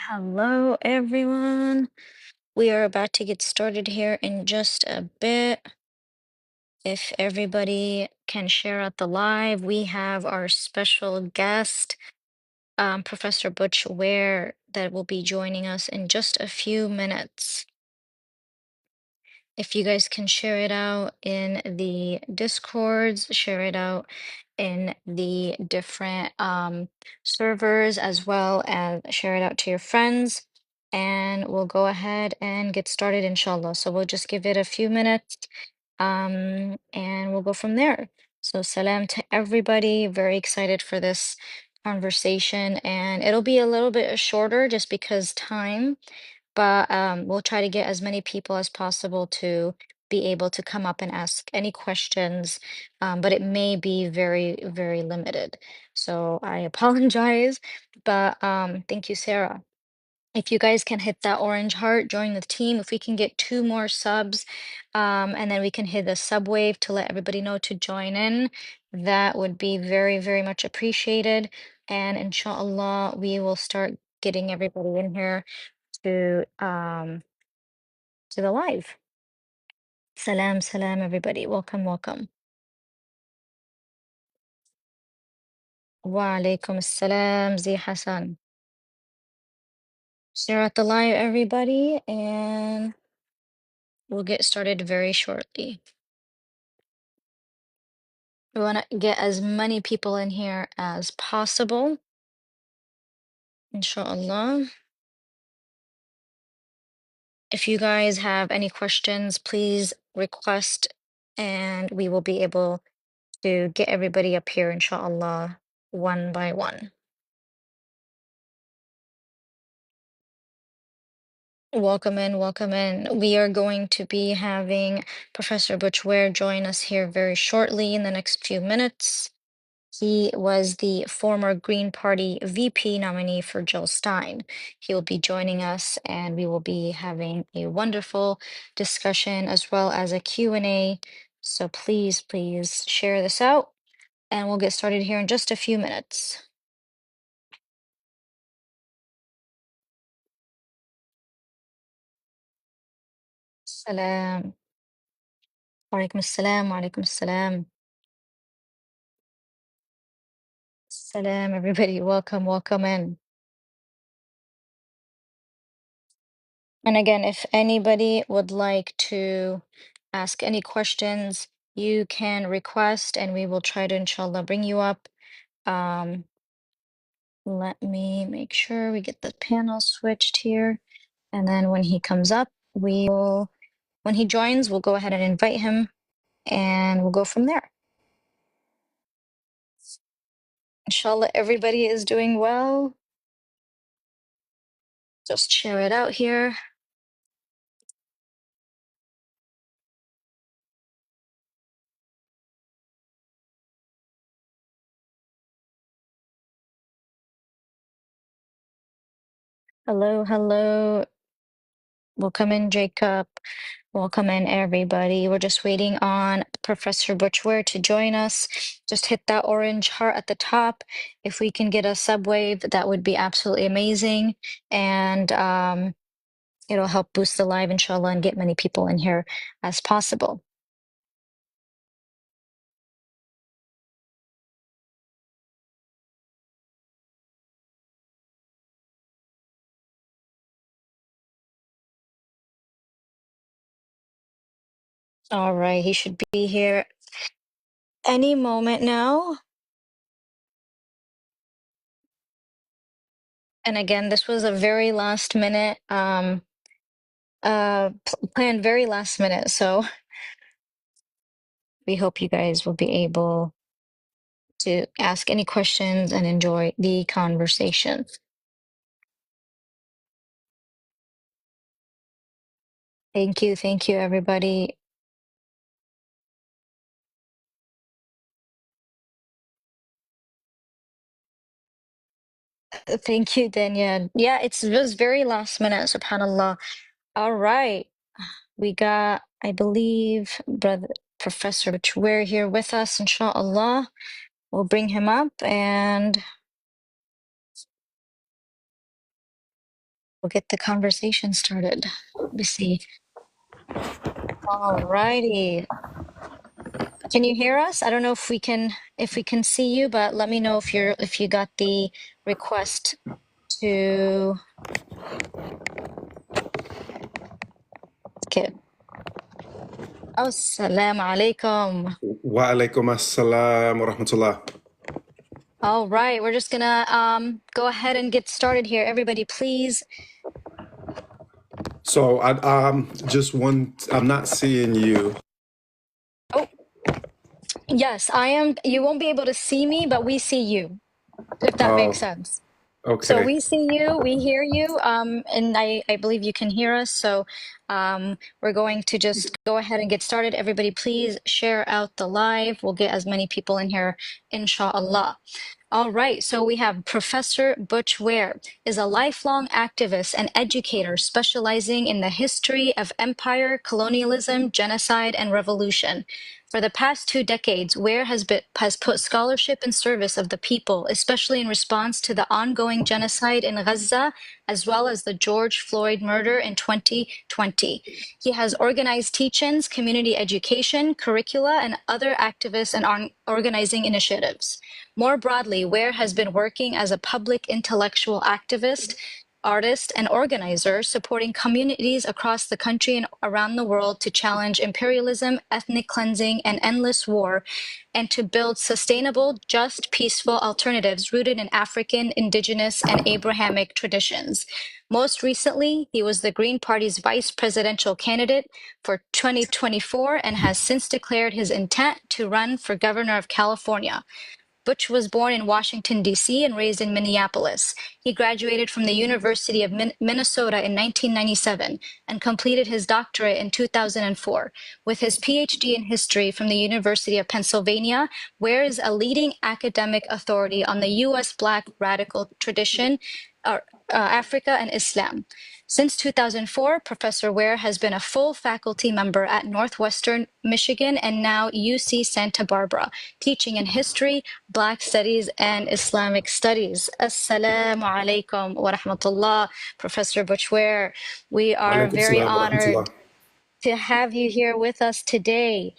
Hello, everyone. We are about to get started here in just a bit. If everybody can share out the live, we have our special guest, Professor Butch Ware, that will be joining us in just a few minutes. If you guys can share it out in the Discords, share it out in the different servers, as well as share it out to your friends. And we'll go ahead and get started, inshallah. So we'll just give it a few minutes and we'll go from there. So salam to everybody. Very excited for this conversation. And it'll be a little bit shorter just because time, but we'll try to get as many people as possible to be able to come up and ask any questions, but it may be very, very limited. So I apologize, but thank you, Sarah. If you guys can hit that orange heart, join the team. If we can get 2 more subs, and then we can hit the sub wave to let everybody know to join in, that would be very, very much appreciated. And inshallah, we will start getting everybody in here to the live. Salam, salam, everybody. Welcome, welcome. Wa alaikum assalam, Zi Hassan. Share out the live, everybody, and we'll get started very shortly. We want to get as many people in here as possible, inshallah. If you guys have any questions, please request, and we will be able to get everybody up here, inshallah, one by one. Welcome in, welcome in. We are going to be having Professor Butch Ware join us here very shortly in the next few minutes. He was the former Green Party VP nominee for Jill Stein. He will be joining us and we will be having a wonderful discussion as well as a Q&A. So please, please share this out and we'll get started here in just a few minutes. Salam. Wa alaikum assalam, wa alaikum assalam. Salam, everybody. Welcome, welcome in. And again, if anybody would like to ask any questions, you can request and we will try to, inshallah, bring you up. Let me make sure we get the panel switched here. And then when he comes up, when he joins, we'll go ahead and invite him and we'll go from there. Inshallah, everybody is doing well. Just share it out here. Hello, hello. Welcome in, Jacob. Welcome in, everybody. We're just waiting on Professor Butch Ware to join us. Just hit that orange heart at the top. If we can get a subwave, that would be absolutely amazing. And it'll help boost the live, inshallah, and get many people in here as possible. All right, he should be here any moment now. And again, this was a very last minute, planned very last minute. So we hope you guys will be able to ask any questions and enjoy the conversation. Thank you, everybody. Thank you, Danya. Yeah, it was very last minute, subhanAllah. All right. We got, I believe, Brother Professor Butch Ware here with us, inshallah. We'll bring him up and We'll get the conversation started. Let me see. All righty. Can you hear us? I don't know if we can see you, but let me know if you got the request to skip. Assalamu alaikum. Wa alaikum assalam wa rahmatullah. All right, we're just gonna go ahead and get started here. Everybody, please. So I'm not seeing you. Oh, yes, I am. You won't be able to see me, but we see you, if that makes Oh, sense. So okay. we see you, we hear you, and I believe you can hear us. So we're going to just go ahead and get started. Everybody, please share out the live. We'll get as many people in here, inshallah. All right, so we have Professor Butch Ware is a lifelong activist and educator specializing in the history of empire, colonialism, genocide, and revolution. For the past 2 decades, Ware has put scholarship in service of the people, especially in response to the ongoing genocide in Gaza, as well as the George Floyd murder in 2020. He has organized teach-ins, community education, curricula, and other activist and organizing initiatives. More broadly, Ware has been working as a public intellectual activist, artist, and organizer, supporting communities across the country and around the world to challenge imperialism, ethnic cleansing, and endless war, and to build sustainable, just, peaceful alternatives rooted in African, Indigenous, and Abrahamic traditions. Most recently, he was the Green Party's vice presidential candidate for 2024 and has since declared his intent to run for governor of California. Butch was born in Washington, D.C., and raised in Minneapolis. He graduated from the University of Minnesota in 1997 and completed his doctorate in 2004. With his PhD in history from the University of Pennsylvania, Ware is a leading academic authority on the U.S. Black radical tradition, Africa, and Islam. Since 2004, Professor Ware has been a full faculty member at Northwestern Michigan and now UC Santa Barbara, teaching in history, Black studies, and Islamic studies. Assalamu alaikum wa rahmatullah, Professor Butch Ware. We Wa are alaikum very assalam wa honored rahmatullah. to have you here with us today.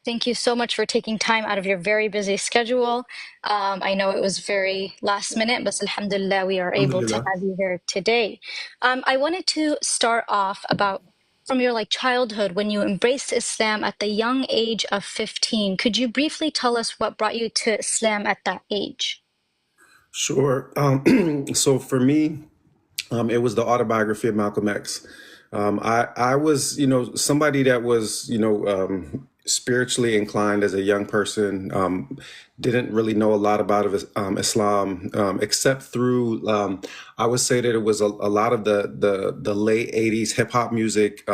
Thank you so much for taking time out of your very busy schedule. I know it was very last minute, but alhamdulillah, we are able to Alhamdulillah. have you here today. I wanted to start off about from your childhood when you embraced Islam at the young age of 15. Could you briefly tell us what brought you to Islam at that age? Sure. So for me, it was the autobiography of Malcolm X. I was, somebody that was, spiritually inclined as a young person. Didn't really know a lot about Islam, except through. I would say that it was a lot of the late '80s hip hop music.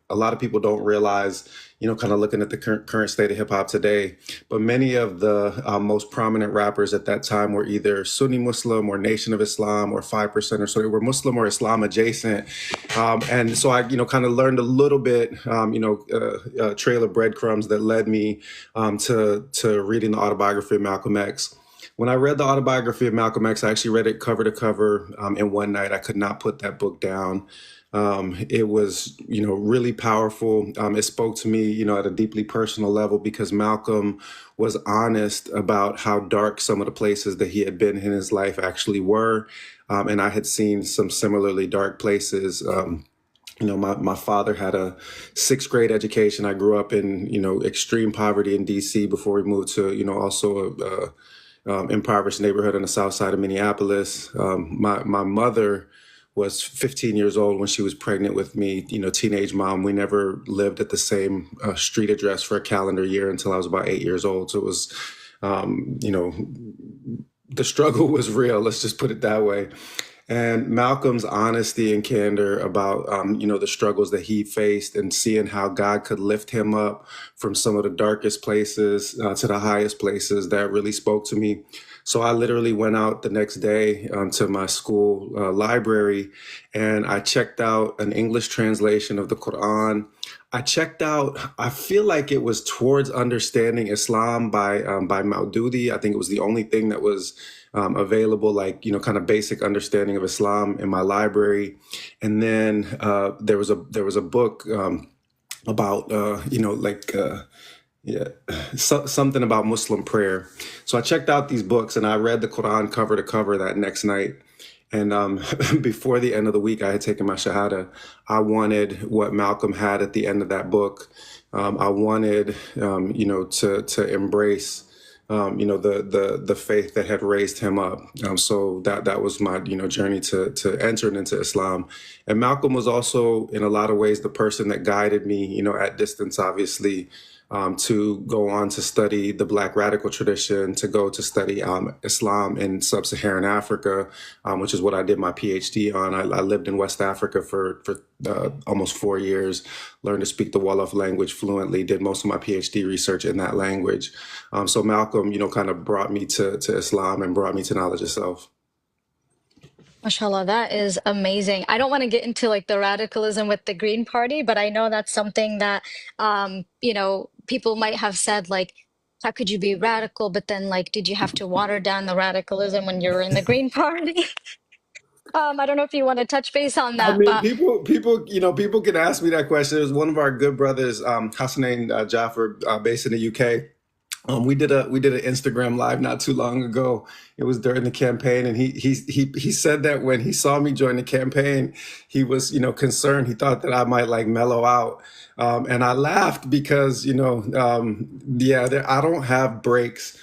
A lot of people don't realize, kind of looking at the current state of hip hop today. But many of the most prominent rappers at that time were either Sunni Muslim or Nation of Islam or 5% or so. They were Muslim or Islam adjacent. And so I, kind of learned a little bit, trail of breadcrumbs that led me to reading the autobiography of Malcolm X. When I read the autobiography of Malcolm X, I actually read it cover to cover in one night. I could not put that book down. It was, really powerful. It spoke to me, at a deeply personal level because Malcolm was honest about how dark some of the places that he had been in his life actually were. And I had seen some similarly dark places. My father had a sixth grade education. I grew up in, extreme poverty in DC before we moved to, also impoverished neighborhood on the south side of Minneapolis. My mother was 15 years old when she was pregnant with me, teenage mom. We never lived at the same street address for a calendar year until I was about 8 years old. So it was, the struggle was real. Let's just put it that way. And Malcolm's honesty and candor about, the struggles that he faced and seeing how God could lift him up from some of the darkest places to the highest places, that really spoke to me. So I literally went out the next day to my school library and I checked out an English translation of the Quran. I feel like it was Towards Understanding Islam by Maududi. I think it was the only thing that was available, like, kind of basic understanding of Islam in my library. And then there was a book about, yeah, something about Muslim prayer. So I checked out these books and I read the Quran cover to cover that next night. And before the end of the week, I had taken my Shahada. I wanted what Malcolm had at the end of that book. I wanted, to embrace, the faith that had raised him up. So that was my, journey to entering into Islam. And Malcolm was also, in a lot of ways, the person that guided me, at distance, obviously, to go on to study the Black radical tradition, to go to study Islam in sub-Saharan Africa, which is what I did my PhD on. I lived in West Africa for almost 4 years, learned to speak the Wolof language fluently, did most of my PhD research in that language. So Malcolm, kind of brought me to Islam and brought me to knowledge itself. Mashallah, that is amazing. I don't want to get into like the radicalism with the Green Party, but I know that's something that people might have said like, how could you be radical? But then like, did you have to water down the radicalism when you were in the Green Party? I don't know if you want to touch base on I that, mean, but people can ask me that question. It was one of our good brothers, Hassanein Jaffer, based in the UK. We did an Instagram live not too long ago. It was during the campaign, and he said that when he saw me join the campaign, he was, concerned. He thought that I might like mellow out, and I laughed because, I don't have breaks.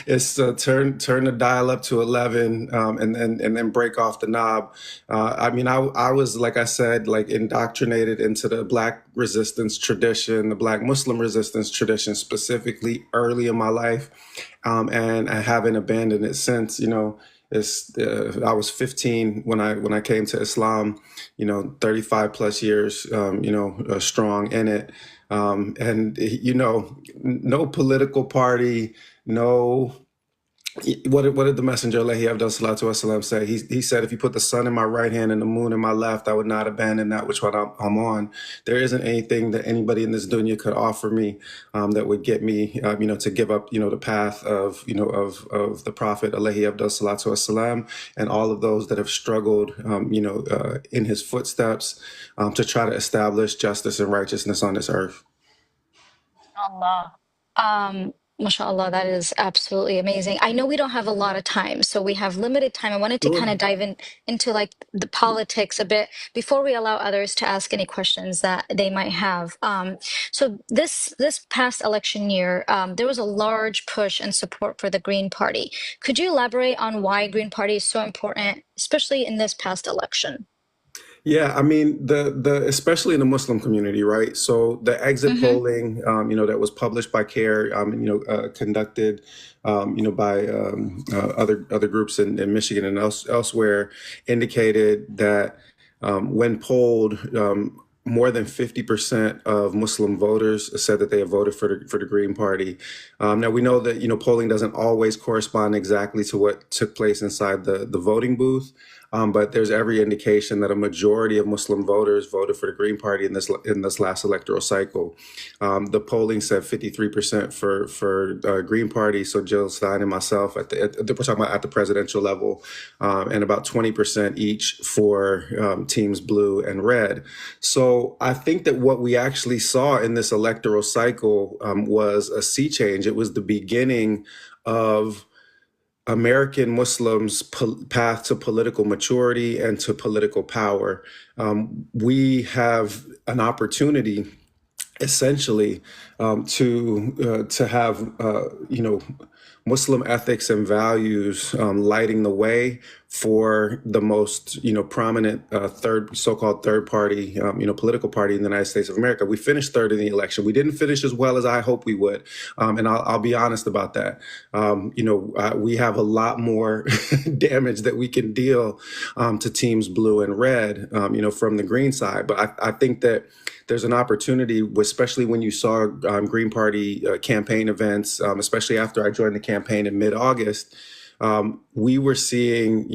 It's turn the dial up to 11, and then break off the knob. I mean, I was, like I said, like indoctrinated into the Black resistance tradition, the Black Muslim resistance tradition, specifically early in my life, and I haven't abandoned it since. I was 15 when I came to Islam. 35 plus years, strong in it. And no political party, no. What did the messenger alayhi afdal salatu wasalam say? He said, if you put the sun in my right hand and the moon in my left, I would not abandon that which what I'm on. There isn't anything that anybody in this dunya could offer me that would get me, to give up, the path of, of the Prophet alayhi afdal salatu wasalam, and all of those that have struggled, in his footsteps, to try to establish justice and righteousness on this earth. Allah. Mashallah, that is absolutely amazing. I know we don't have a lot of time, so we have limited time. I wanted to kind Sure. of dive into like the politics a bit before we allow others to ask any questions that they might have. So this past election year, there was a large push and support for the Green Party. Could you elaborate on why Green Party is so important, especially in this past election? Yeah, I mean the especially in the Muslim community, right? So the exit Mm-hmm. polling, that was published by CARE, conducted, by other groups in Michigan and elsewhere, indicated that when polled, more than 50% of Muslim voters said that they have voted for the Green Party. Now we know that polling doesn't always correspond exactly to what took place inside the voting booth. But there's every indication that a majority of Muslim voters voted for the Green Party in this last electoral cycle. The polling said 53% for Green Party, so Jill Stein and myself we're talking about at the presidential level, and about 20% each for teams blue and red. So I think that what we actually saw in this electoral cycle was a sea change. It was the beginning of American Muslims' path to political maturity and to political power. We have an opportunity, essentially, to have Muslim ethics and values lighting the way for the most prominent so-called third party political party in the United States of America. We finished third in the election. We didn't finish as well as I hoped we would, and I'll be honest about that. We have a lot more damage that we can deal to teams blue and red, from the green side. But I think that there's an opportunity, especially when you saw Green Party campaign events, especially after I joined the campaign in mid-August. We were seeing,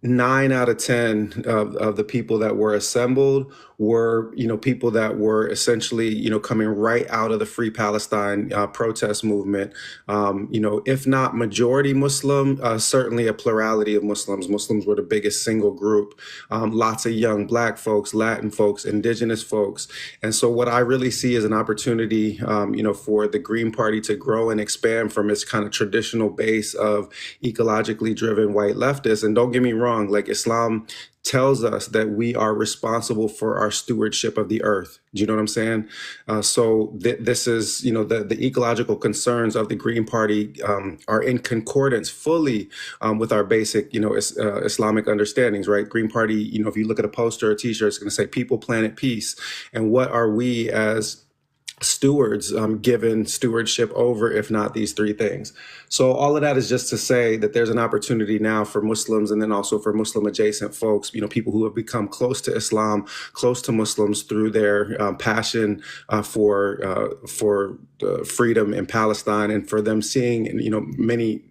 9 out of 10 of the people that were assembled were, people that were essentially, coming right out of the Free Palestine protest movement. If not majority Muslim, certainly a plurality of Muslims. Muslims were the biggest single group. Lots of young Black folks, Latin folks, Indigenous folks. And so what I really see is an opportunity, for the Green Party to grow and expand from its kind of traditional base of ecologically driven white leftists. And don't get me wrong, like Islam tells us that we are responsible for our stewardship of the earth. Do you know what I'm saying? This is, the ecological concerns of the Green Party are in concordance fully with our basic, Islamic understandings, right? Green Party, if you look at a poster or a t-shirt, it's going to say people, planet, peace. And what are we as stewards given stewardship over, if not these three things? So all of that is just to say that there's an opportunity now for Muslims, and then also for Muslim adjacent folks, people who have become close to Islam, close to Muslims through their passion for freedom in Palestine, and for them seeing, many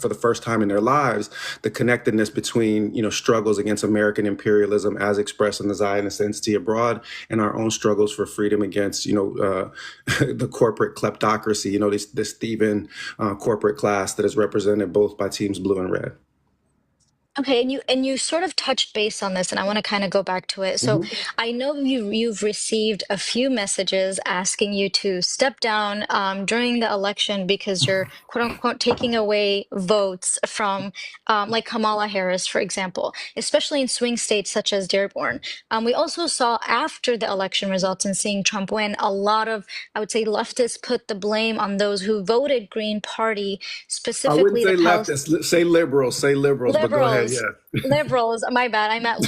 for the first time in their lives, the connectedness between, struggles against American imperialism as expressed in the Zionist entity abroad, and our own struggles for freedom against, the corporate kleptocracy, this thieving corporate class that is represented both by teams blue and red. Okay, and you sort of touched base on this, and I want to kind of go back to it. So Mm-hmm. I know you've received a few messages asking you to step down during the election because you're quote unquote taking away votes from like Kamala Harris, for example, especially in swing states such as Dearborn. We also saw after the election results and seeing Trump win, a lot of, I would say, leftists put the blame on those who voted Green Party, I wouldn't specifically the say leftists, say liberals, but go ahead. liberals, Yeah. liberals, my bad, I meant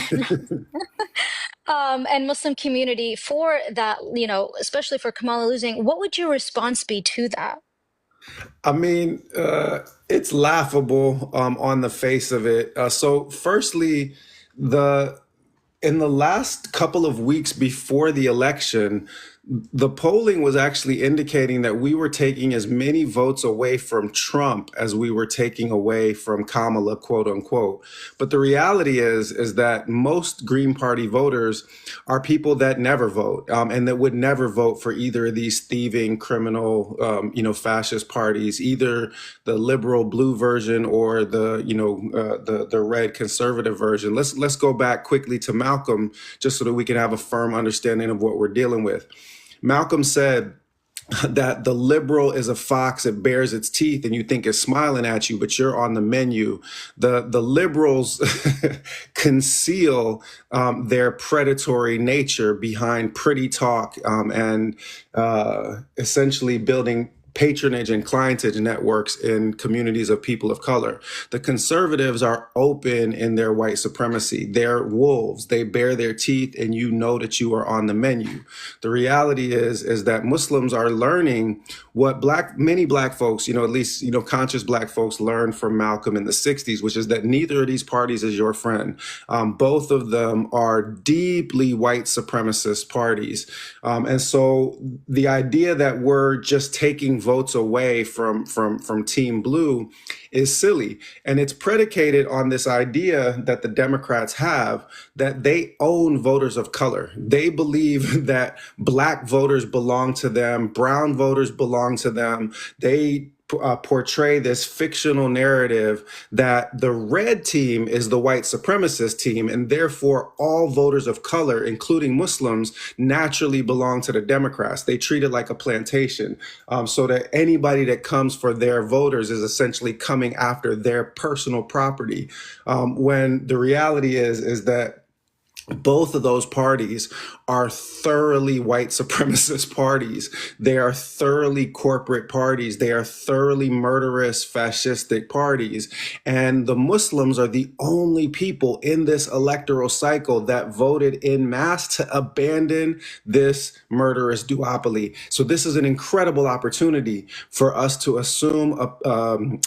and Muslim community for that, especially for Kamala losing. What would your response be to that? I mean, it's laughable on the face of it. So, firstly, the in the last couple of weeks before the election, the polling was actually indicating that we were taking as many votes away from Trump as we were taking away from Kamala, quote unquote. But the reality is that most Green Party voters are people that never vote, and that would never vote for either of these thieving, criminal, fascist parties, either the liberal blue version or the red conservative version. Let's go back quickly to Malcolm, just so that we can have a firm understanding of what we're dealing with. Malcolm said that the liberal is a fox, it bares its teeth, and you think it's smiling at you, but you're on the menu. The liberals conceal their predatory nature behind pretty talk, and essentially building patronage and clientage networks in communities of people of color. The conservatives are open in their white supremacy. They're wolves. They bare their teeth, and you know that you are on the menu. The reality is that Muslims are learning what many black folks, at least, conscious black folks learned from Malcolm in the 60s, which is that neither of these parties is your friend. Both of them are deeply white supremacist parties. And so the idea that we're just taking votes away from Team Blue is silly. And it's predicated on this idea that the Democrats have that they own voters of color. They believe that black voters belong to them, brown voters belong to them. They portray this fictional narrative that the red team is the white supremacist team, and therefore all voters of color, including Muslims, naturally belong to the Democrats. They treat it like a plantation, so that anybody that comes for their voters is essentially coming after their personal property. When the reality is that both of those parties are thoroughly white supremacist parties. They are thoroughly corporate parties. They are thoroughly murderous, fascistic parties. And the Muslims are the only people in this electoral cycle that voted en masse to abandon this murderous duopoly. So this is an incredible opportunity for us to assume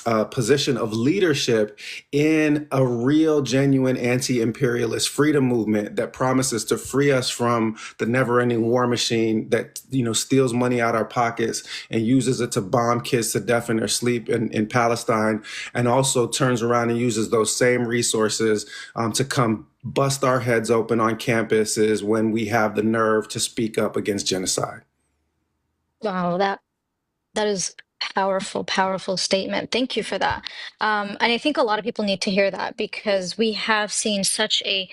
a position of leadership in a real, genuine anti-imperialist freedom movement. document that promises to free us from the never-ending war machine that, steals money out our pockets and uses it to bomb kids to death in their sleep in Palestine, and also turns around and uses those same resources to come bust our heads open on campuses when we have the nerve to speak up against genocide. Wow, that is powerful, powerful statement. Thank you for that. And I think a lot of people need to hear that because we have seen such a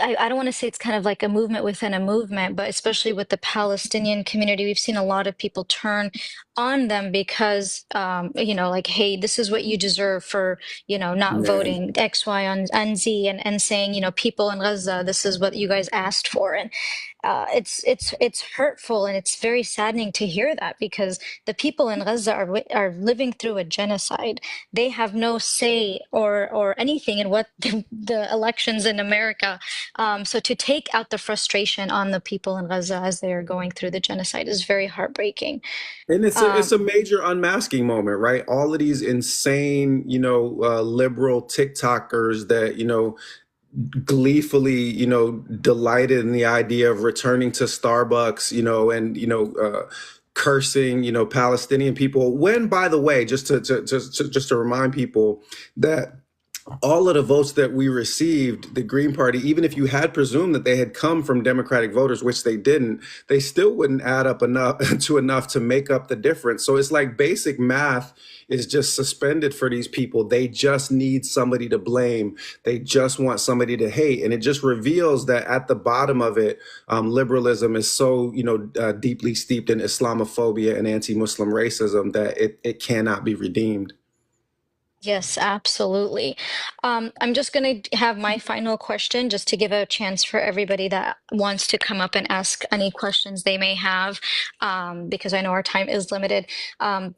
I don't want to say it's kind of like a movement within a movement, but especially with the Palestinian community, we've seen a lot of people turn on them because, like, hey, this is what you deserve for, not Man. voting X, Y, and Z, and saying, people in Gaza, this is what you guys asked for. And it's hurtful and it's very saddening to hear that because the people in Gaza are living through a genocide. They have no say or anything in what the elections in America. So to take out the frustration on the people in Gaza as they are going through the genocide is very heartbreaking. And it's Um, a major unmasking moment, right? All of these insane, liberal TikTokers that, gleefully, delighted in the idea of returning to Starbucks, and cursing, Palestinian people. When, by the way, just to remind people that all of the votes that we received, the Green Party, even if you had presumed that they had come from Democratic voters, which they didn't, they still wouldn't add up enough to make up the difference. So it's like basic math is just suspended for these people. They just need somebody to blame. They just want somebody to hate. And it just reveals that at the bottom of it, liberalism is so, deeply steeped in Islamophobia and anti-Muslim racism that it cannot be redeemed. Yes, absolutely. I'm just going to have my final question just to give a chance for everybody that wants to come up and ask any questions they may have, because I know our time is limited.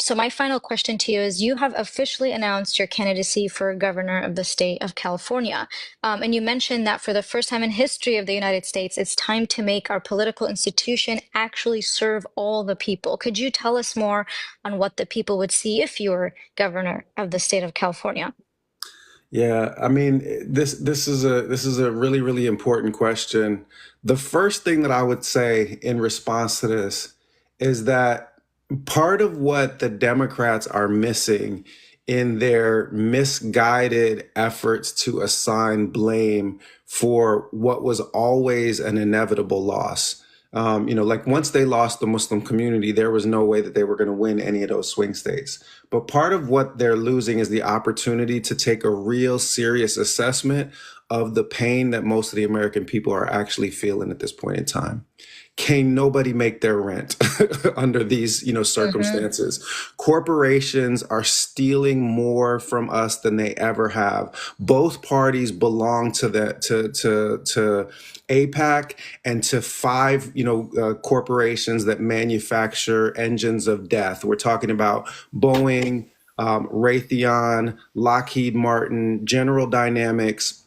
So my final question to you is, you have officially announced your candidacy for governor of the state of California. And you mentioned that for the first time in history of the United States, it's time to make our political institution actually serve all the people. Could you tell us more on what the people would see if you were governor of the state of California? Yeah, I mean, this is a really, really important question. The first thing that I would say in response to this is that part of what the Democrats are missing in their misguided efforts to assign blame for what was always an inevitable loss. Like once they lost the Muslim community, there was no way that they were going to win any of those swing states. But part of what they're losing is the opportunity to take a real serious assessment of the pain that most of the American people are actually feeling at this point in time. Can nobody make their rent under these, Hmm. circumstances? Corporations are stealing more from us than they ever have. Both parties belong to to APAC and to five, corporations that manufacture engines of death. We're talking about Boeing, Raytheon, Lockheed Martin, General Dynamics.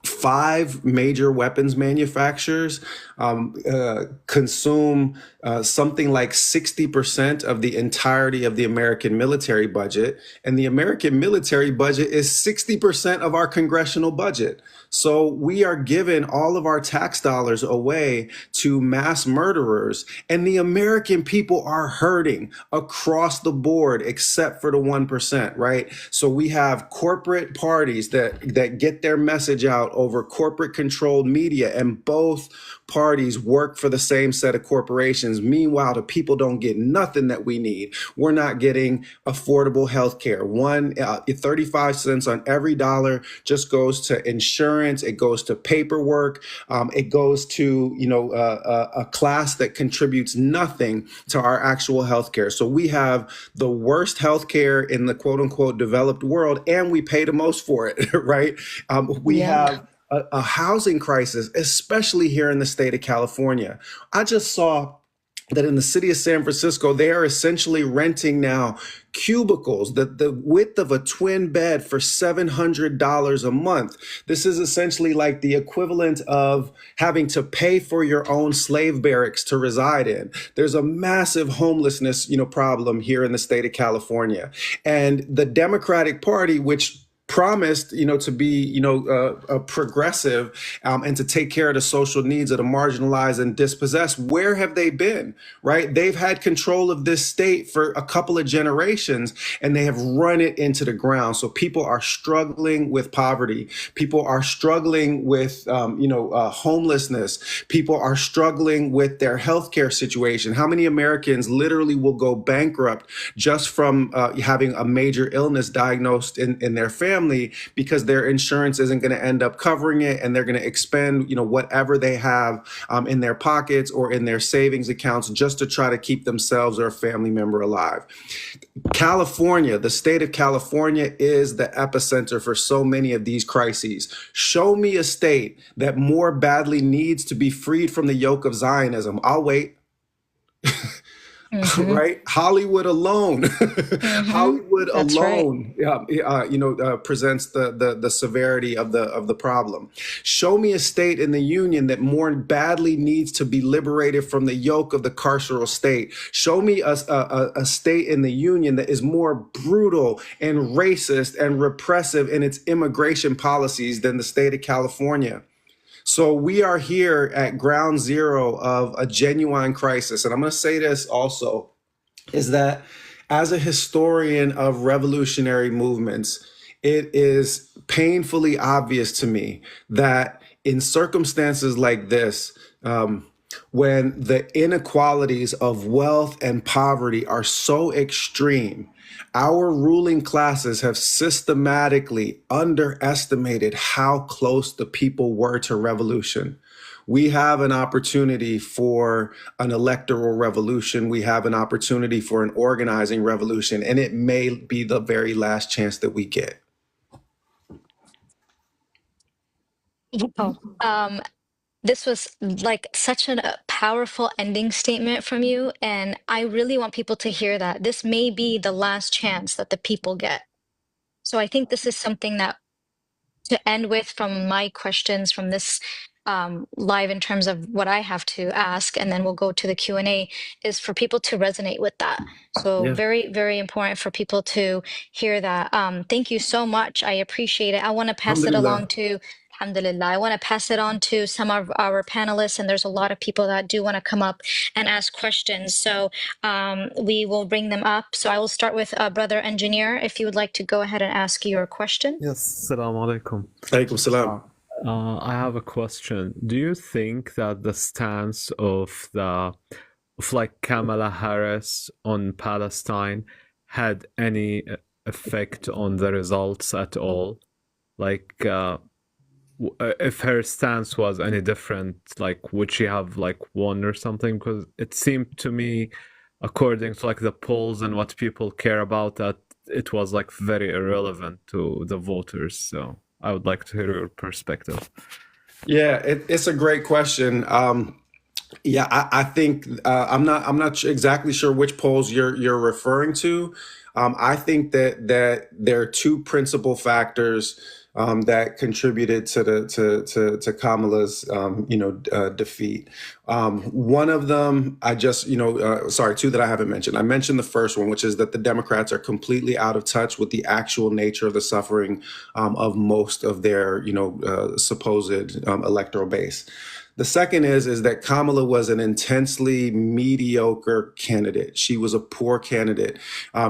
Five major weapons manufacturers consume something like 60% of the entirety of the American military budget. And the American military budget is 60% of our congressional budget. So we are giving all of our tax dollars away to mass murderers. And the American people are hurting across the board, except for the 1%, right? So we have corporate parties that get their message out over corporate controlled media, and both parties work for the same set of corporations. Meanwhile, the people don't get nothing that we need. We're not getting affordable health care. 35 cents on every dollar just goes to insurance. It goes to paperwork. It goes to, a class that contributes nothing to our actual health care. So we have the worst health care in the quote unquote developed world, and we pay the most for it, right? We Yeah. have a housing crisis, especially here in the state of California. I just saw that in the city of San Francisco, they are essentially renting now cubicles, the width of a twin bed for $700 a month. This is essentially like the equivalent of having to pay for your own slave barracks to reside in. There's a massive homelessness, problem here in the state of California. And the Democratic Party, which promised, to be, progressive, and to take care of the social needs of the marginalized and dispossessed. Where have they been? Right? They've had control of this state for a couple of generations, and they have run it into the ground. So people are struggling with poverty. People are struggling with, homelessness. People are struggling with their healthcare situation. How many Americans literally will go bankrupt just from having a major illness diagnosed in their family because their insurance isn't going to end up covering it, and they're going to expend, whatever they have in their pockets or in their savings accounts just to try to keep themselves or a family member alive. California, the state of California, is the epicenter for so many of these crises. Show me a state that more badly needs to be freed from the yoke of Zionism. I'll wait. Mm-hmm. Right? Hollywood alone, Mm-hmm. Hollywood That's right. alone, presents the severity of the problem. Show me a state in the union that more badly needs to be liberated from the yoke of the carceral state. Show me a state in the union that is more brutal and racist and repressive in its immigration policies than the state of California. So we are here at ground zero of a genuine crisis. And I'm going to say this also, is that as a historian of revolutionary movements, it is painfully obvious to me that in circumstances like this, when the inequalities of wealth and poverty are so extreme, our ruling classes have systematically underestimated how close the people were to revolution. We have an opportunity for an electoral revolution. We have an opportunity for an organizing revolution, and it may be the very last chance that we get. Oh, this was like such a powerful ending statement from you, and I really want people to hear that this may be the last chance that the people get. So I think this is something that to end with from my questions from this live in terms of what I have to ask, and then we'll go to the Q&A, is for people to resonate with that. So Yeah. very, very important for people to hear that. Thank you so much. I appreciate it. I want to pass it along Alhamdulillah. to, alhamdulillah, I want to pass it on to some of our panelists, and there's a lot of people that do want to come up and ask questions. So we will bring them up. So I will start with Brother Engineer, if you would like to go ahead and ask your question. Yes, Assalamu alaikum. Alaikum salam. I have a question. Do you think that the stance of like Kamala Harris on Palestine had any effect on the results at all? Like, if her stance was any different, like, would she have like won or something? Because it seemed to me, according to like the polls and what people care about, that it was like very irrelevant to the voters. So I would like to hear your perspective. Yeah, it's a great question. Yeah, I think I'm not exactly sure which polls you're referring to. I think that there are two principal factors that contributed to Kamala's defeat. One of them, two that I haven't mentioned. I mentioned the first one, which is that the Democrats are completely out of touch with the actual nature of the suffering of most of their supposed electoral base. The second is that Kamala was an intensely mediocre candidate. She was a poor candidate.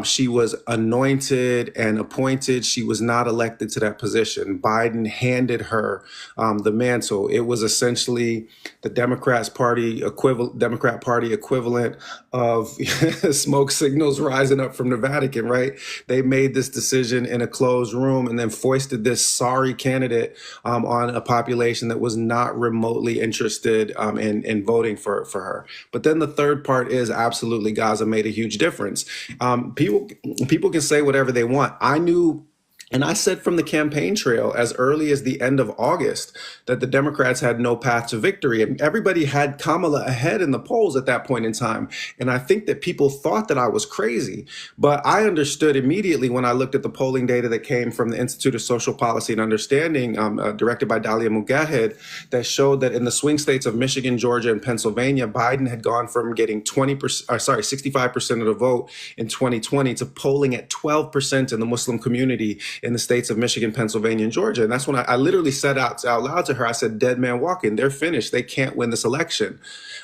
She was anointed and appointed. She was not elected to that position. Biden handed her the mantle. It was essentially the Democrat Party equivalent of smoke signals rising up from the Vatican, right? They made this decision in a closed room and then foisted this sorry candidate on a population that was not remotely interested in voting for her. But then the third part is absolutely Gaza made a huge difference. People can say whatever they want. I knew, and I said from the campaign trail as early as the end of August that the Democrats had no path to victory. And everybody had Kamala ahead in the polls at that point in time. And I think that people thought that I was crazy. But I understood immediately when I looked at the polling data that came from the Institute of Social Policy and Understanding, directed by Dalia Mugahed, that showed that in the swing states of Michigan, Georgia, and Pennsylvania, Biden had gone from getting 65% of the vote in 2020 to polling at 12% in the Muslim community in the states of Michigan, Pennsylvania, and Georgia. And that's when I literally said out loud to her, I said, dead man walking, they're finished. They can't win this election.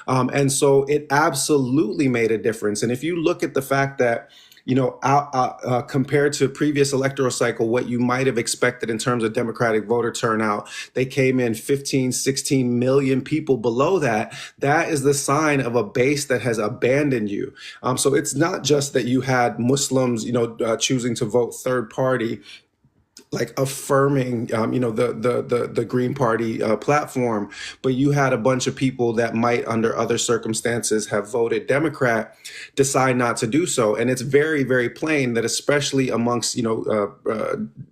And so it absolutely made a difference. And if you look at the fact that, compared to previous electoral cycle, what you might have expected in terms of Democratic voter turnout, they came in 15, 16 million people below that. That is the sign of a base that has abandoned you. So it's not just that you had Muslims, choosing to vote third party, like affirming, the Green Party platform, but you had a bunch of people that might, under other circumstances, have voted Democrat, decide not to do so. And it's very, very plain that, especially amongst,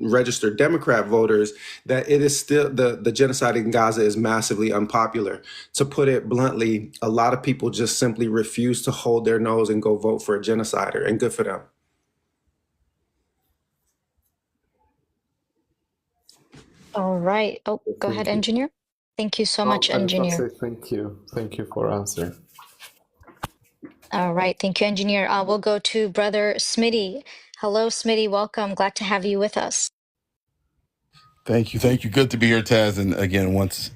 registered Democrat voters, that it is still the genocide in Gaza is massively unpopular. To put it bluntly, a lot of people just simply refuse to hold their nose and go vote for a genocider, and good for them. All right. Oh, go ahead, Thank you. engineer. Thank you so much, I just want to engineer. say thank you. Thank you for answering. All right. Thank you, engineer. We'll go to brother Smitty. Hello, Smitty. Welcome. Glad to have you with us. Thank you. Thank you. Good to be here, Taz. And again, once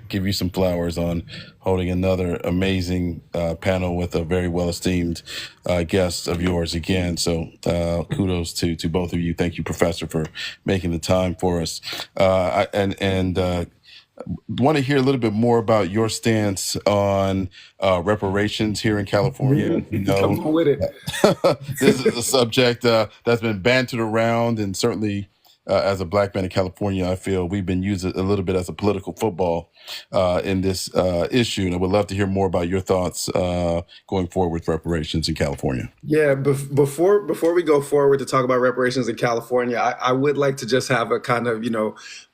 give you some flowers on holding another amazing panel with a very well-esteemed guest of yours again. So kudos to both of you. Thank you, Professor, for making the time for us. Want to hear a little bit more about your stance on reparations here in California. Come on with it. This is a subject that's been bantered around, and certainly as a Black man in California, I feel we've been used a little bit as a political football in this issue. And I would love to hear more about your thoughts going forward with reparations in California. Yeah, before we go forward to talk about reparations in California, I would like to just have a kind of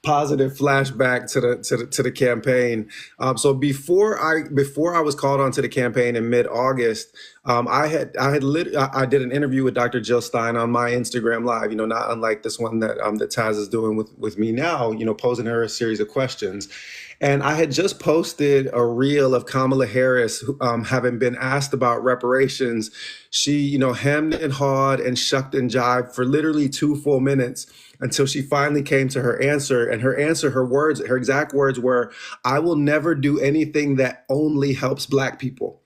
positive flashback to the campaign. So before I was called onto the campaign in mid-August, I did an interview with Dr. Jill Stein on my Instagram Live. Not unlike this one that Taz is doing with me now. Posing her a series of questions. And I had just posted a reel of Kamala Harris having been asked about reparations. She, hemmed and hawed and shucked and jived for literally 2 full minutes until she finally came to her answer. And her answer, her exact words were, "I will never do anything that only helps Black people."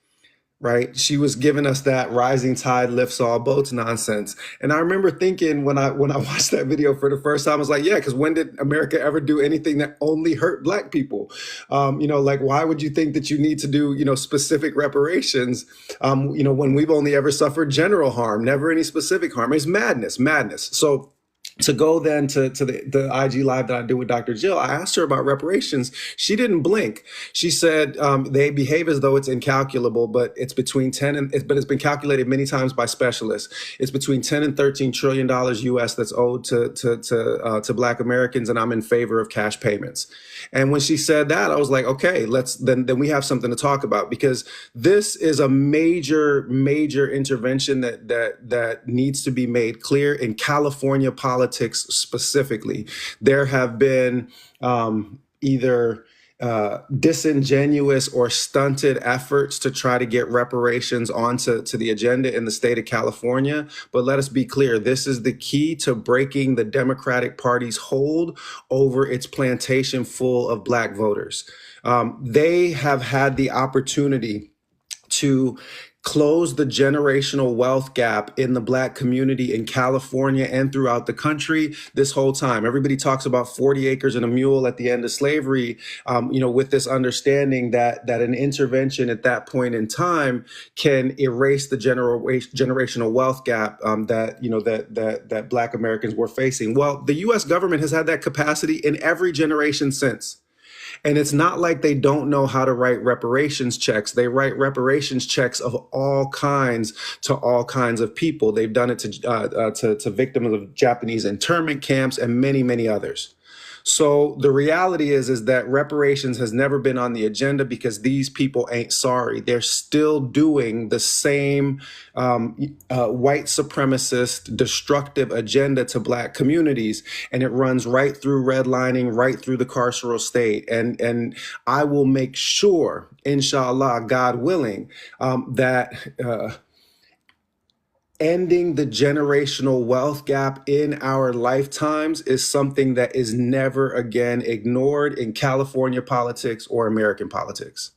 Right? She was giving us that rising tide lifts all boats nonsense. And I remember thinking when I watched that video for the first time, I was like, yeah, because when did America ever do anything that only hurt Black people? Why would you think that you need to do, specific reparations, when we've only ever suffered general harm, never any specific harm? It's madness. So to go then to the IG Live that I did with Dr. Jill, I asked her about reparations. She didn't blink. She said they behave as though it's incalculable, but it's between but it's been calculated many times by specialists. It's between 10 and 13 trillion dollars US that's owed to Black Americans, and I'm in favor of cash payments. And when she said that, I was like, okay, then we have something to talk about, because this is a major intervention that needs to be made clear in California politics specifically. There have been either disingenuous or stunted efforts to try to get reparations onto the agenda in the state of California. But let us be clear, this is the key to breaking the Democratic Party's hold over its plantation full of Black voters. They have had the opportunity to close the generational wealth gap in the Black community in California and throughout the country this whole time. Everybody talks about 40 acres and a mule at the end of slavery, with this understanding that an intervention at that point in time can erase the generational wealth gap that Black Americans were facing. Well, the U.S. government has had that capacity in every generation since. And it's not like they don't know how to write reparations checks. They write reparations checks of all kinds to all kinds of people. They've done it to victims of Japanese internment camps and many, many others. So the reality is that reparations has never been on the agenda because these people ain't sorry. They're still doing the same white supremacist, destructive agenda to Black communities, and it runs right through redlining, right through the carceral state. And I will make sure, inshallah, God willing, that ending the generational wealth gap in our lifetimes is something that is never again ignored in California politics or American politics.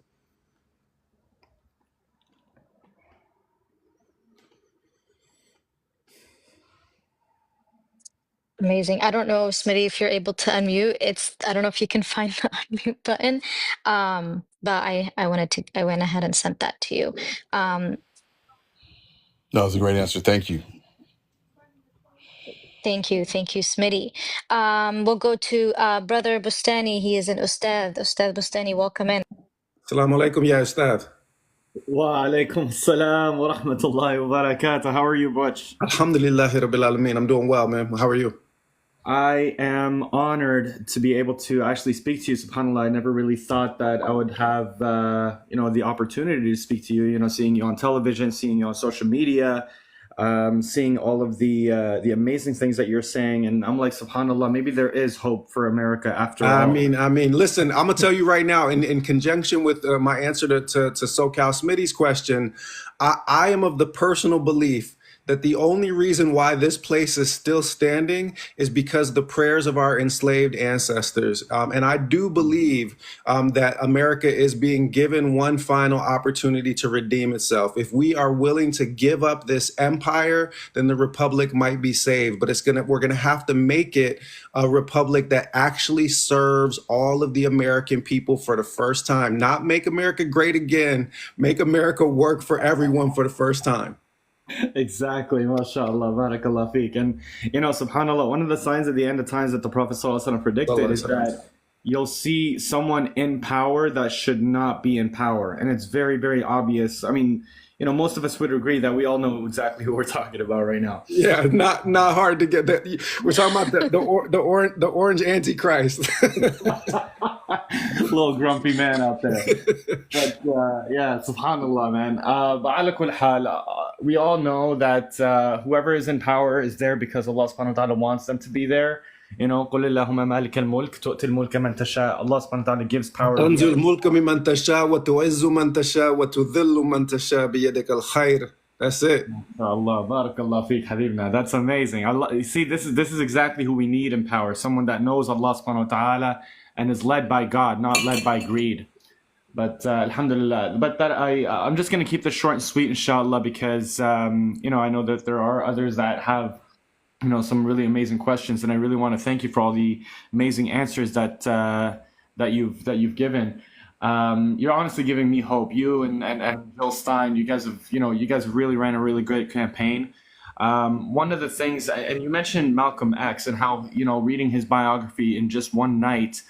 Amazing. I don't know, Smitty, if you're able to unmute. I don't know if you can find the unmute button. But I went ahead and sent that to you. No, it's a great answer. Thank you. Thank you, Smitty. We'll go to Brother Bustani. He is an Ustad. Ustad Bustani, welcome in. Assalamu alaikum, ya Ustad. Wa alaikum salam wa rahmatullahi wa barakatuh. How are you, Butch? Alhamdulillahi Rabbil Alameen. I'm doing well, man. How are you? I am honored to be able to actually speak to you. SubhanAllah, I never really thought that I would have, the opportunity to speak to you. Seeing you on television, seeing you on social media, seeing all of the amazing things that you're saying, and I'm like, SubhanAllah, maybe there is hope for America after all. I mean, listen, I'm gonna tell you right now, in conjunction with my answer to SoCal Smitty's question, I am of the personal belief that the only reason why this place is still standing is because the prayers of our enslaved ancestors. And I do believe that America is being given one final opportunity to redeem itself. If we are willing to give up this empire, then the republic might be saved. But we're gonna have to make it a republic that actually serves all of the American people for the first time. Not make America great again, make America work for everyone for the first time. Exactly, mashallah, barakallah feek. And subhanallah, one of the signs at the end of times that the Prophet ﷺ predicted is that you'll see someone in power that should not be in power. And it's very, very obvious. I mean, most of us would agree that we all know exactly who we're talking about right now. Yeah, not hard to get that. We're talking about the orange antichrist. Little grumpy man out there. But yeah, subhanallah, man. But ala kull hal, we all know that whoever is in power is there because Allah subhanahu wa ta'ala wants them to be there. قل اللهم مالك الملك تؤتي الملك من تشاء. Allah subhanahu wa ta'ala gives power. تنزل الملك ممن تشاء وتعز من تشاء وتذل من تشاء بيدك الخير. That's it. Allah, barakallah feek, habibna. That's amazing. Allah, you see, this is exactly who we need in power. Someone that knows Allah subhanahu wa ta'ala and is led by God, not led by greed. But alhamdulillah. But I'm just going to keep this short and sweet, inshallah, because I know that there are others that have some really amazing questions, and I really want to thank you for all the amazing answers that you've given. You're honestly giving me hope. You and Bill Stein, you guys have really ran a really great campaign. One of the things, and you mentioned Malcolm X and how reading his biography in just one night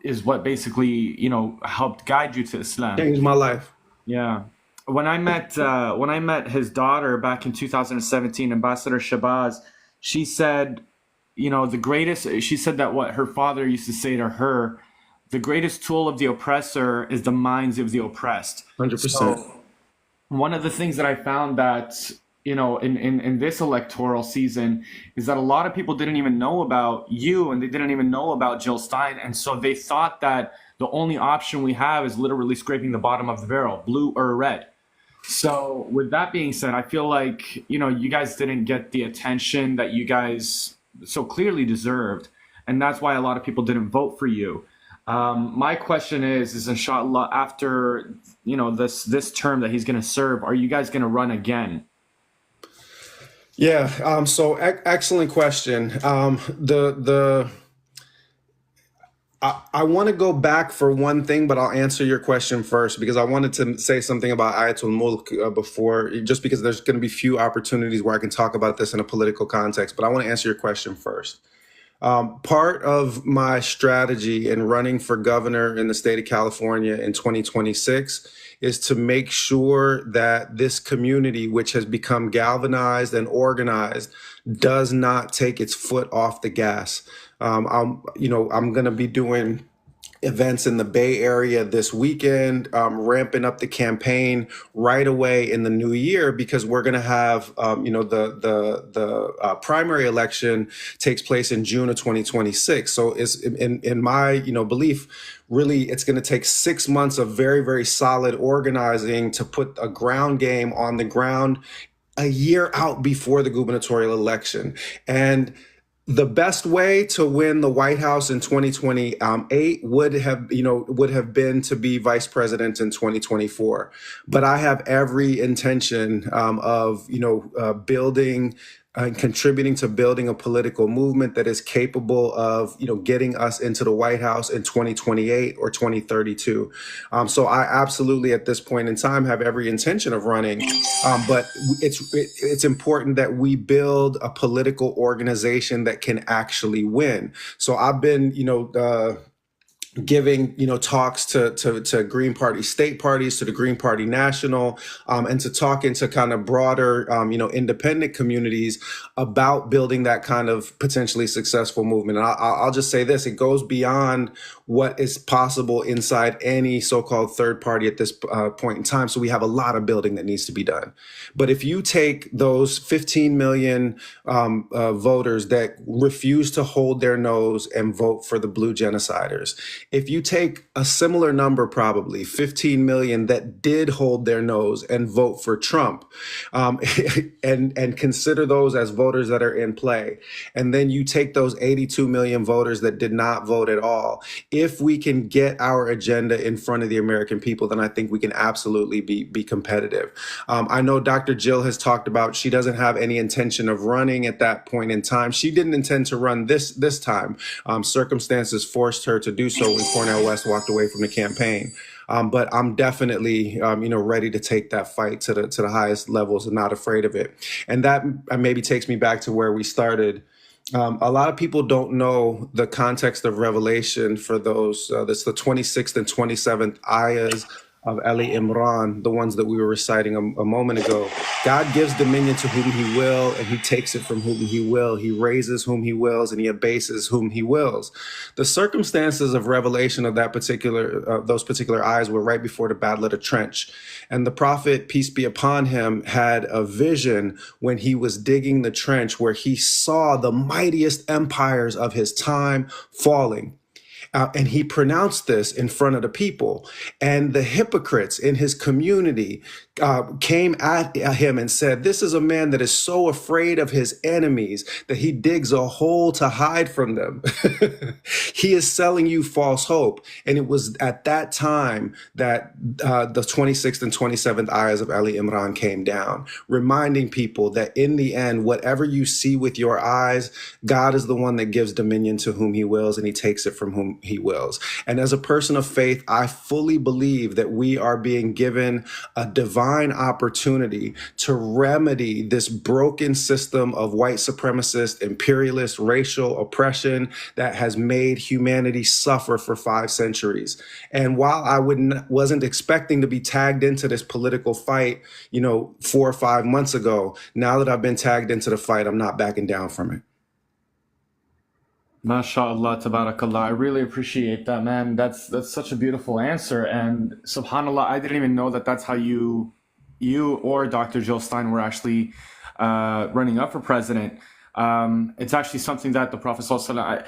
is what basically helped guide you to Islam. Changed my life. Yeah. When I met his daughter back in 2017, Ambassador Shabazz, she said, she said that what her father used to say to her, the greatest tool of the oppressor is the minds of the oppressed. 100%. So one of the things that I found that, in this electoral season is that a lot of people didn't even know about you, and they didn't even know about Jill Stein. And so they thought that the only option we have is literally scraping the bottom of the barrel, blue or red. So with that being said, I feel like, you guys didn't get the attention that you guys so clearly deserved. And that's why a lot of people didn't vote for you. My question is inshallah, after, this term that he's going to serve, are you guys going to run again? Yeah. So excellent question. I want to go back for one thing, but I'll answer your question first because I wanted to say something about Ayatul Mulk before, just because there's going to be few opportunities where I can talk about this in a political context, but I want to answer your question first. Part of my strategy in running for governor in the state of California in 2026 is to make sure that this community, which has become galvanized and organized, does not take its foot off the gas. I'm going to be doing events in the Bay Area this weekend, ramping up the campaign right away in the new year, because we're going to have, the primary election takes place in June of 2026. So it's in my, belief, really, it's going to take 6 months of very, very solid organizing to put a ground game on the ground a year out before the gubernatorial election. And the best way to win the White House in 2028 would have been to be vice president in 2024. But I have every intention of building and contributing to building a political movement that is capable of getting us into the White House in 2028 or 2032. So I absolutely at this point in time have every intention of running, but it's important that we build a political organization that can actually win. So I've been giving talks to Green Party state parties, to the Green Party national, and to talking to kind of broader independent communities about building that kind of potentially successful movement. And I'll just say this: it goes beyond what is possible inside any so-called third party at this point in time. So we have a lot of building that needs to be done. But if you take those 15 million voters that refuse to hold their nose and vote for the blue genociders, if you take a similar number, probably 15 million that did hold their nose and vote for Trump, and consider those as voters that are in play, and then you take those 82 million voters that did not vote at all, if we can get our agenda in front of the American people, then I think we can absolutely be competitive. I know Dr. Jill has talked about she doesn't have any intention of running at that point in time. She didn't intend to run this time. Circumstances forced her to do so when Cornel West walked away from the campaign. But I'm definitely, ready to take that fight to the highest levels and not afraid of it. And that maybe takes me back to where we started. A lot of people don't know the context of Revelation for those. That's the 26th and 27th ayahs of Ali Imran, the ones that we were reciting a moment ago. God gives dominion to whom he will, and he takes it from whom he will. He raises whom he wills, and he abases whom he wills. The circumstances of revelation of those particular ayahs were right before the Battle of the Trench. And the prophet, peace be upon him, had a vision when he was digging the trench where he saw the mightiest empires of his time falling. And he pronounced this in front of the people. And the hypocrites in his community came at him and said, this is a man that is so afraid of his enemies that he digs a hole to hide from them. He is selling you false hope. And it was at that time that the 26th and 27th ayahs of Ali Imran came down, reminding people that in the end, whatever you see with your eyes, God is the one that gives dominion to whom he wills, and he takes it from whom he wills. And as a person of faith, I fully believe that we are being given a divine opportunity to remedy this broken system of white supremacist, imperialist, racial oppression that has made humanity suffer for 5 centuries. And while I wasn't expecting to be tagged into this political fight, 4 or 5 months ago, now that I've been tagged into the fight, I'm not backing down from it. MashaAllah, tabarakallah. I really appreciate that, man. That's such a beautiful answer. And subhanAllah, I didn't even know that that's how you or Dr. Jill Stein were actually running up for president. It's actually something that the Prophet ﷺ,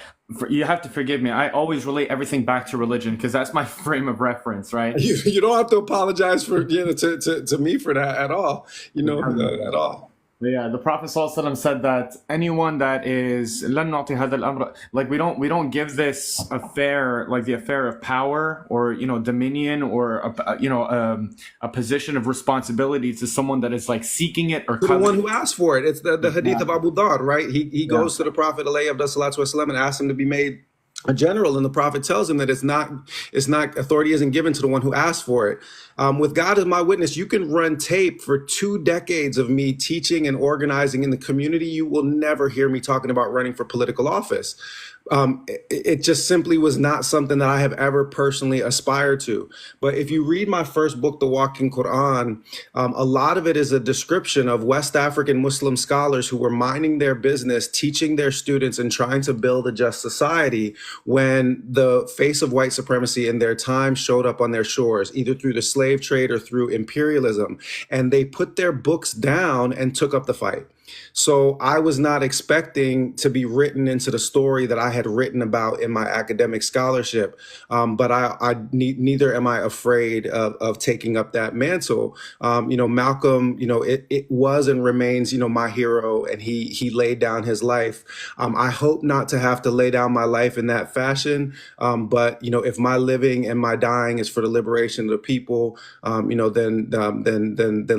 you have to forgive me, I always relate everything back to religion because that's my frame of reference, right? You don't have to apologize for to me for that at all, at all. Yeah, the Prophet ﷺ said that anyone that is like we don't give this affair, like the affair of power or dominion or a position of responsibility to someone that is like seeking it or to the one who asked for it. It's the hadith of Abu Dhar, right? He goes to the Prophet ﷺ and asks him to be made a general, and the Prophet tells him that it's not authority isn't given to the one who asked for it. With God as my witness, you can run tape for 2 decades of me teaching and organizing in the community. You will never hear me talking about running for political office. It just simply was not something that I have ever personally aspired to. But if you read my first book, The Walking Quran, a lot of it is a description of West African Muslim scholars who were minding their business, teaching their students and trying to build a just society when the face of white supremacy in their time showed up on their shores, either through the slave trade or through imperialism. And they put their books down and took up the fight. So I was not expecting to be written into the story that I had written about in my academic scholarship. But neither am I afraid of taking up that mantle. Malcolm, it was and remains, my hero, and he laid down his life. I hope not to have to lay down my life in that fashion. But if my living and my dying is for the liberation of the people, then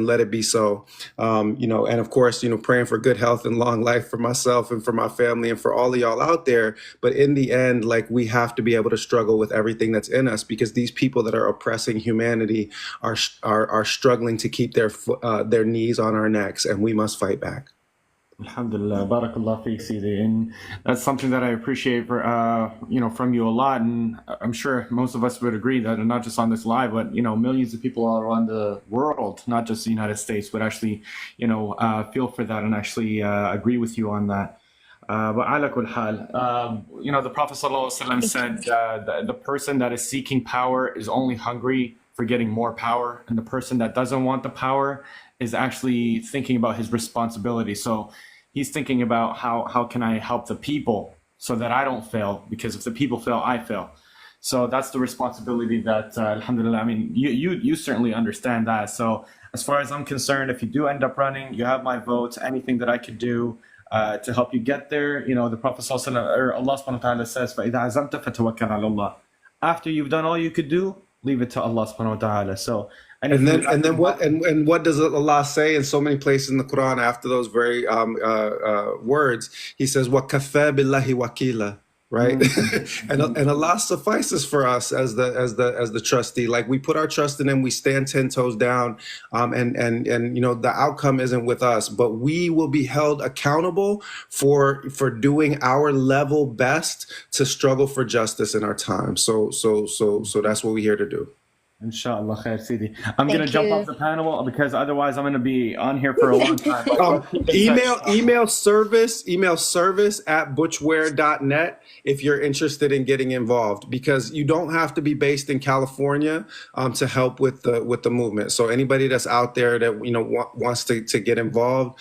let it be so. And of course, praying for good health and long life for myself and for my family and for all of y'all out there. But in the end, like, we have to be able to struggle with everything that's in us, because these people that are oppressing humanity are struggling to keep their knees on our necks, and we must fight back. Alhamdulillah, barakallah feek, Sidi. And that's something that I appreciate from you a lot. And I'm sure most of us would agree that, not just on this live, but millions of people all around the world, not just the United States, would actually feel for that and actually agree with you on that. But ala kul hal, the Prophet ﷺ said the person that is seeking power is only hungry for getting more power, and the person that doesn't want the power is actually thinking about his responsibility. So he's thinking about how can I help the people so that I don't fail, because if the people fail, I fail. So that's the responsibility that, alhamdulillah, I mean, you certainly understand that. So as far as I'm concerned, if you do end up running, you have my vote. Anything that I could do to help you get there, the Prophet or Allah subhanahu wa ta'ala says, فَإِذَا عَزَمْتَ فَتَوَكَّلْ عَلَى اللَّهِ. After you've done all you could do, leave it to Allah subhanahu wa ta'ala. So and then what does Allah say in so many places in the Quran after those very words? He says, وَكَفَى بِاللَّهِ وَكِيلًا. Right. And Allah suffices for us as the trustee. Like, we put our trust in him, we stand 10 toes down. And the outcome isn't with us, but we will be held accountable for doing our level best to struggle for justice in our time. So that's what we're here to do. Inshallah khair, Sidi. I'm going to jump off the panel because otherwise I'm going to be on here for a long time. Email service at butchware.net if you're interested in getting involved, because you don't have to be based in California to help with the movement. So anybody that's out there that wants to get involved,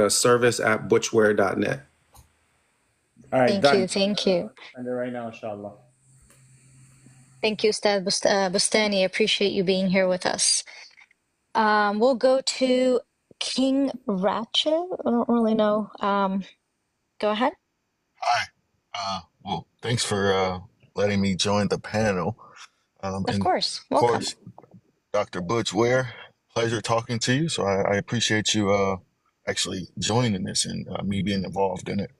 service at butchware.net. All right, Thank you. Send it right now, inshallah. Thank you, Ustad Bustani. Appreciate you being here with us. We'll go to King Ratchet. I don't really know. Go ahead. Hi. Well, thanks for letting me join the panel. Of And course. of Welcome. course, Dr. Butch Ware, pleasure talking to you. So I appreciate you actually joining this and me being involved in it.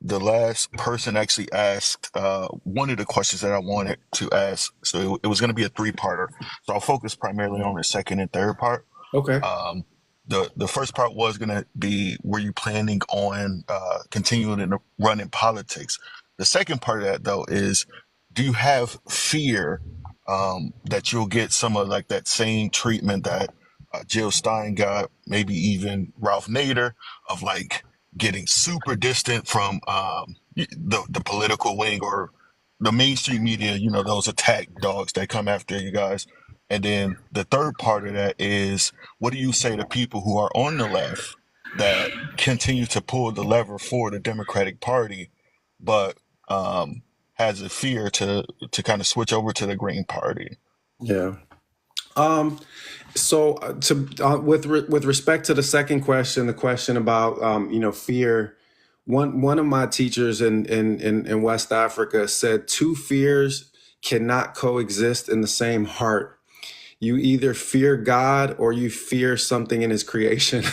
The last person actually asked one of the questions that I wanted to ask. So it was going to be a 3-parter. So I'll focus primarily on the second and third part. Okay. The first part was going to be, were you planning on continuing to run in politics? The second part of that, though, is, do you have fear that you'll get some of like that same treatment that Jill Stein got, maybe even Ralph Nader, of like getting super distant from the political wing or the mainstream media, those attack dogs that come after you guys? And then the third part of that is, what do you say to people who are on the left that continue to pull the lever for the Democratic Party, but has a fear to kind of switch over to the Green Party? Yeah. So with respect to the second question, the question about fear, one of my teachers in West Africa said 2 fears cannot coexist in the same heart. You either fear God or you fear something in his creation.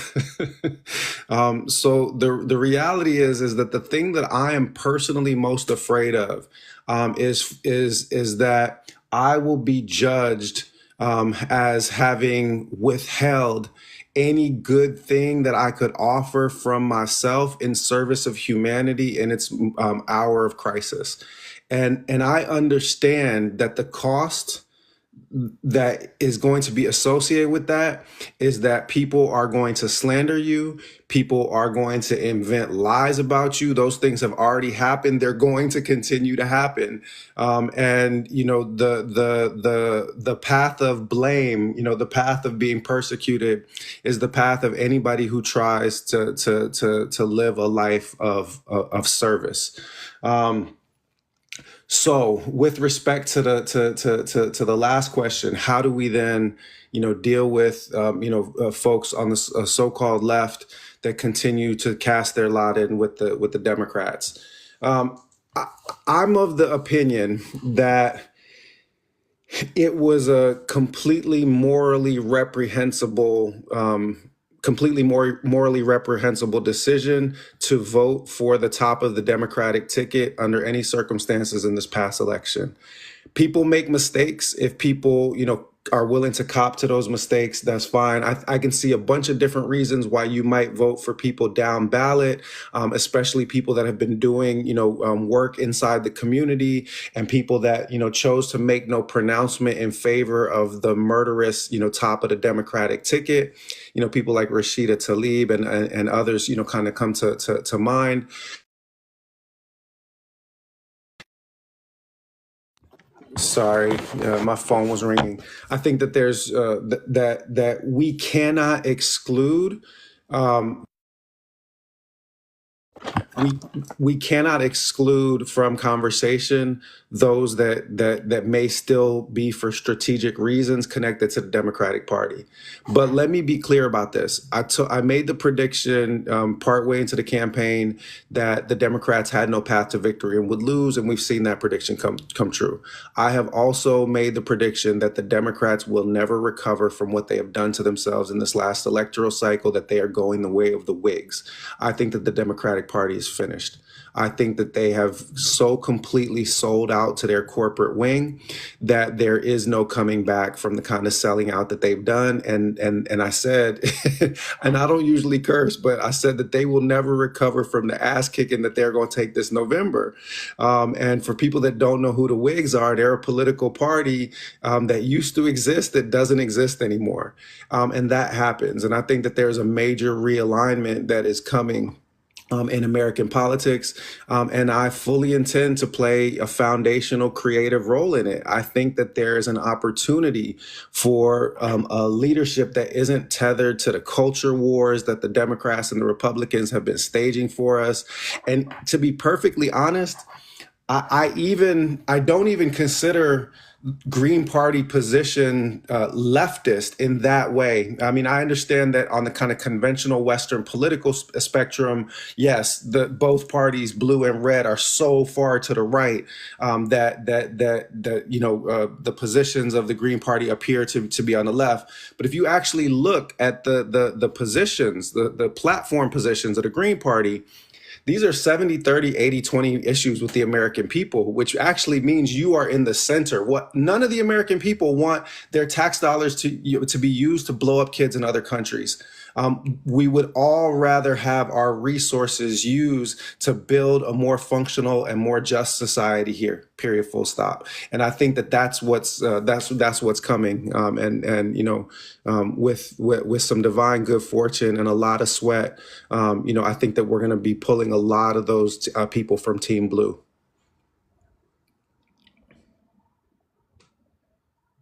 So the reality is that the thing that I am personally most afraid of is that I will be judged as having withheld any good thing that I could offer from myself in service of humanity in its hour of crisis. And I understand that the cost that is going to be associated with that is that people are going to slander you. People are going to invent lies about you. Those things have already happened. They're going to continue to happen. And the path of blame, the path of being persecuted, is the path of anybody who tries to live a life of service. So, with respect to the last question, how do we then, deal with folks on the so-called left that continue to cast their lot in with the Democrats? I'm of the opinion that it was a completely morally reprehensible decision to vote for the top of the Democratic ticket under any circumstances in this past election. People make mistakes. If people, are willing to cop to those mistakes, that's fine. I can see a bunch of different reasons why you might vote for people down ballot, especially people that have been doing, work inside the community, and people that, chose to make no pronouncement in favor of the murderous, top of the Democratic ticket. People like Rashida Tlaib and others, kind of come to mind. Sorry, my phone was ringing. I think that there's that we cannot exclude we cannot exclude from conversation those that may still be for strategic reasons connected to the Democratic Party. But let me be clear about this. I made the prediction partway into the campaign that the Democrats had no path to victory and would lose, and we've seen that prediction come true. I have also made the prediction that the Democrats will never recover from what they have done to themselves in this last electoral cycle, that they are going the way of the Whigs. I think that the Democratic Party is finished. I think that they have so completely sold out to their corporate wing that there is no coming back from the kind of selling out that they've done. And I said, and I don't usually curse, but I said that they will never recover from the ass kicking that they're going to take this November. And for people that don't know who the Whigs are, they're a political party that used to exist that doesn't exist anymore. And that happens. And I think that there's a major realignment that is coming in American politics. And I fully intend to play a foundational creative role in it. I think that there is an opportunity for a leadership that isn't tethered to the culture wars that the Democrats and the Republicans have been staging for us. And to be perfectly honest, I don't even consider Green Party position leftist in that way. I mean, I understand that on the kind of conventional Western political spectrum, yes, both parties, blue and red, are so far to the right that the positions of the Green Party appear to be on the left. But if you actually look at the positions, the platform positions of the Green Party, these are 70, 30, 80, 20 issues with the American people, which actually means you are in the center. What none of the American people want their tax dollars to be used to blow up kids in other countries. We would all rather have our resources used to build a more functional and more just society here. Period. Full stop. And I think that that's what's coming. With some divine good fortune and a lot of sweat, I think that we're going to be pulling a lot of those people from Team Blue.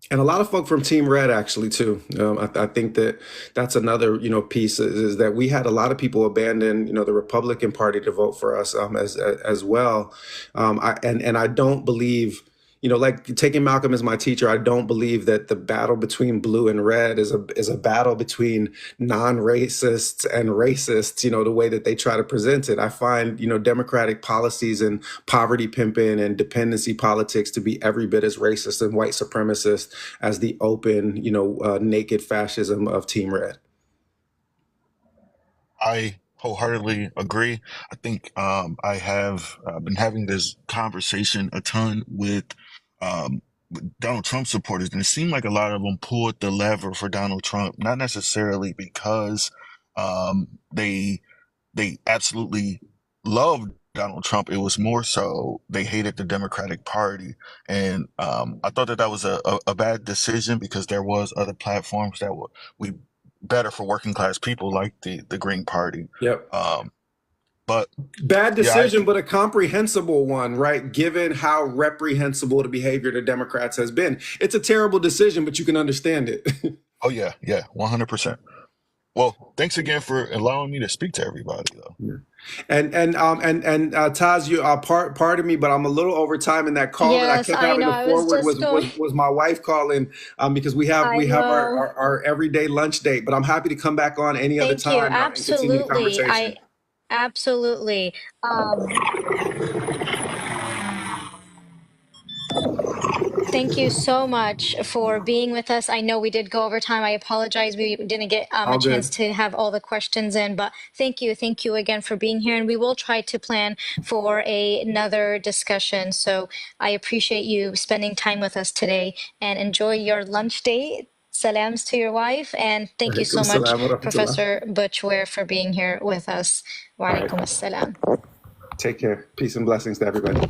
And a lot of folk from Team Red, actually, too. I think that that's another, piece is that we had a lot of people abandon, the Republican Party to vote for us as well. I don't believe, like taking Malcolm as my teacher, I don't believe that the battle between blue and red is a battle between non-racists and racists, the way that they try to present it. I find, Democratic policies and poverty pimping and dependency politics to be every bit as racist and white supremacist as the open, naked fascism of Team Red. I wholeheartedly agree. I think I have been having this conversation a ton with Donald Trump supporters, and it seemed like a lot of them pulled the lever for Donald Trump, not necessarily because they absolutely loved Donald Trump. It was more so they hated the Democratic Party, and I thought that was a bad decision because there was other platforms that would be better for working class people, like the Green Party. Yep. But bad yeah, decision, but a comprehensible one, right? Given how reprehensible the behavior of the Democrats has been, it's a terrible decision, but you can understand it. oh yeah, 100%. Well, thanks again for allowing me to speak to everybody, though. Yeah. And Taz, you pardon me, but I'm a little over time in that call that I Yes, kept I having know. to I was forward just going. was my wife calling because we have I know. our everyday lunch date. But I'm happy to come back on any other Thank you. time and continue the Absolutely. conversation. Absolutely. Thank you so much for being with us. I know we did go over time. I apologize. We didn't get a chance to have all the questions in, but thank you. Thank you again for being here. And we will try to plan for another discussion. So I appreciate you spending time with us today and enjoy your lunch date. Salams to your wife. And thank you so much, Professor Butch Ware, for being here with us. Wa alaikum assalam. Take care. Peace and blessings to everybody.